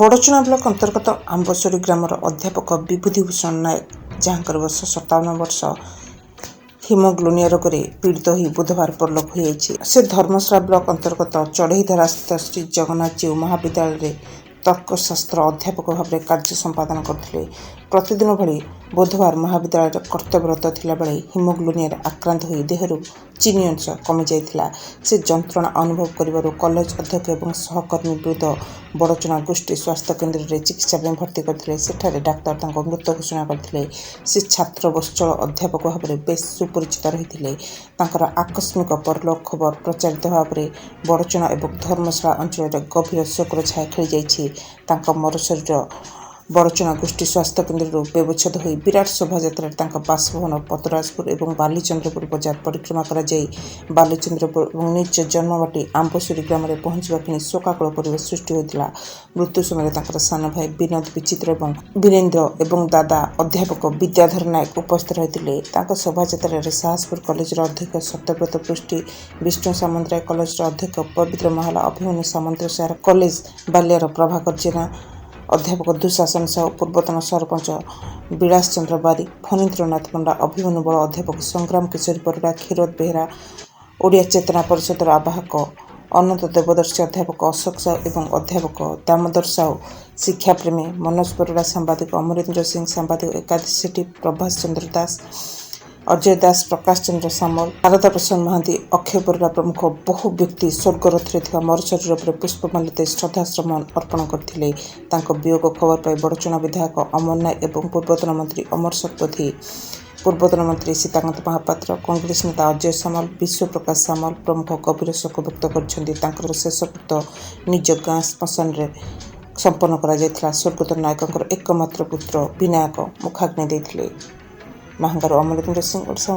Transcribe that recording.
Badachana block ଅନ୍ତର୍ଗତ ଆମ୍ବସରୀ ଗ୍ରାମର ଅଧ୍ୟାପକ ବିଭୂତିଭୂଷଣ ନାୟକ, ଯାହାଙ୍କର ବୟସ 57 ବର୍ଷ, ହିମୋଗ୍ଲୋନିଆ ରୋଗରେ ପୀଡ଼ିତ ହୋଇ ବୁଧବାର ପରଲୋକ ହୋଇଯାଇଛି। ସେ ଧର୍ମଶାଳା ବ୍ଲକ ଅନ୍ତର୍ଗତ ଚଢ଼େଇଧରାସ୍ଥିତ ଶ୍ରୀ ଜଗନ୍ନାଥ ଜୀଉ ମହାବିଦ୍ୟାଳୟରେ ତର୍କଶାସ୍ତ୍ର ଅଧ୍ୟାପକ ଭାବରେ କାର୍ଯ୍ୟ ସମ୍ପାଦନ କରୁଥିଲେ। ପ୍ରତିଦିନ ଭଳି ବୁଧବାର ମହାବିଦ୍ୟାଳୟରେ କର୍ତ୍ତବ୍ୟରତ ଥିଲାବେଳେ ହିମୋଗ୍ଲୋନିଆରେ ଆକ୍ରାନ୍ତ ହୋଇ ଦେହରୁ ଚିନି ଅଂଶ କମିଯାଇଥିଲା। ସେ ଯନ୍ତ୍ରଣା ଅନୁଭବ କରିବାରୁ କଲେଜ ଅଧ୍ୟକ୍ଷ ଏବଂ ସହକର୍ମୀ ବିରୁଦ୍ଧ ବଡ଼ଚଣା ଗୋଷ୍ଠୀ ସ୍ୱାସ୍ଥ୍ୟ କେନ୍ଦ୍ରରେ ଚିକିତ୍ସା ପାଇଁ ଭର୍ତ୍ତି କରିଥିଲେ। ସେଠାରେ ଡାକ୍ତର ତାଙ୍କୁ ମୃତ ଘୋଷଣା କରିଥିଲେ। ସେ ଛାତ୍ର ବତ୍ସଳ ଅଧ୍ୟାପକ ଭାବରେ ବେଶ୍ ସୁପରିଚିତ ରହିଥିଲେ। ତାଙ୍କର ଆକସ୍ମିକ ପରଲୋକ ଖବର ପ୍ରଚାରିତ ହେବା ପରେ ବଡ଼ଚଣା ଏବଂ ଧର୍ମଶାଳା ଅଞ୍ଚଳରେ ଗଭୀର ଶୋକର ଛାୟା ଖେଳିଯାଇଛି। ତାଙ୍କ ମରଶରୀର ବଡ଼ଚଣା ଗୋଷ୍ଠୀ ସ୍ୱାସ୍ଥ୍ୟ କେନ୍ଦ୍ରରୁ ବ୍ୟବଚ୍ଛେଦ ହୋଇ ବିରାଟ ଶୋଭାଯାତ୍ରାରେ ତାଙ୍କ ବାସଭବନ ପତରାଜପୁର ଏବଂ ବାଲିଚନ୍ଦ୍ରପୁର ବଜାର ପରିକ୍ରମା କରାଯାଇ ବାଲିଚନ୍ଦ୍ରପୁର ଏବଂ ନିଜ ଜନ୍ମମାଟି ଆମ୍ବସରୀ ଗ୍ରାମରେ ପହଞ୍ଚିବା କ୍ଷଣି ଶୋକାକୁଳ ପରିବେଶ ସୃଷ୍ଟି ହୋଇଥିଲା। ମୃତ୍ୟୁ ସମୟରେ ତାଙ୍କର ସାନ ଭାଇ ବିନୋଦ ବିଚିତ୍ର ଏବଂ ବୀରେନ୍ଦ୍ର ଏବଂ ଦାଦା ଅଧ୍ୟାପକ ବିଦ୍ୟାଧର ନାୟକ ଉପସ୍ଥିତ ରହିଥିଲେ। ତାଙ୍କ ଶୋଭାଯାତ୍ରାରେ ସାହସପୁର କଲେଜର ଅଧ୍ୟକ୍ଷ ସତ୍ୟବ୍ରତ ପୃଷ୍ଟି, ବିଷ୍ଣୁ ସାମନ୍ତରାୟ କଲେଜର ଅଧ୍ୟକ୍ଷ ପବିତ୍ର ମହାଲା, ଅଭିମନ୍ୟୁ ସାମନ୍ତସାର କଲେଜ ବାଲିଆର ପ୍ରଭାକର ଜେନା, ଅଧ୍ୟାପକ ଦୁଃଶାସନ ସାହୁ, ପୂର୍ବତନ ସରପଞ୍ଚ ବିଳାସ ଚନ୍ଦ୍ର ବାରିକ, ଫଣୀନ୍ଦ୍ରନାଥ ପଣ୍ଡା, ଅଭିମନ୍ୟୁ ବଳ, ଅଧ୍ୟାପକ ସଂଗ୍ରାମ କିଶୋରୀ ପରିଡ଼ା, କ୍ଷୀରୋଦ ବେହେରା, ଓଡ଼ିଆ ଚେତନା ପରିଷଦର ଆବାହକ ଅନନ୍ତ ଦେବଦର୍ଶୀ, ଅଧ୍ୟାପକ ଅଶୋକ ସାହୁ ଏବଂ ଅଧ୍ୟାପକ ଦାମୋଦର ସାହୁ, ଶିକ୍ଷାପ୍ରେମୀ ମନୋଜ ପରିଡ଼ା, ସାମ୍ବାଦିକ ଅମରେନ୍ଦ୍ର ସିଂ, ସାମ୍ବାଦିକ ଏକାଦଶୀ ସେଠୀ, ପ୍ରଭାସ ଚନ୍ଦ୍ର ଦାସ, ଅଜୟ ଦାସ, ପ୍ରକାଶ ଚନ୍ଦ୍ର ସାମଲ, ଶାରଦା ପ୍ରସାଦ ମହାନ୍ତି, ଅକ୍ଷୟ ପରିଡ଼ା ପ୍ରମୁଖ ବହୁ ବ୍ୟକ୍ତି ସ୍ୱର୍ଗରଥରେ ଥିବା ମରଶରୀର ଉପରେ ପୁଷ୍ପମାଲ୍ୟ ଦେଇ ଶ୍ରଦ୍ଧାଶ୍ରମ ଅର୍ପଣ କରିଥିଲେ। ତାଙ୍କ ବିୟୋଗ ଖବର ପାଇ ବଡ଼ଚଣା ବିଧାୟକ ଅମର ନାୟକ ଏବଂ ପୂର୍ବତନ ମନ୍ତ୍ରୀ ଅମର ଶତପଥୀ, ପୂର୍ବତନ ମନ୍ତ୍ରୀ ସୀତାକାନ୍ତ ମହାପାତ୍ର, କଂଗ୍ରେସ ନେତା ଅଜୟ ସାମଲ, ବିଶ୍ୱପ୍ରକାଶ ସାମଲ ପ୍ରମୁଖ ଗଭୀର ଶୋକ ବ୍ୟକ୍ତ କରିଛନ୍ତି। ତାଙ୍କର ଶେଷକୃତ୍ୟ ନିଜ ଗାଁ ଶ୍ମଶାନରେ ସମ୍ପନ୍ନ କରାଯାଇଥିଲା। ସ୍ୱର୍ଗତ ନାୟକଙ୍କର ଏକମାତ୍ର ପୁତ୍ର ବିନାୟକ ମୁଖାଗ୍ନି ଦେଇଥିଲେ। ମାହାଙ୍ଗାରୁ ଅମରେନ୍ଦ୍ର ସିଂ, ଓଡ଼ିଶା।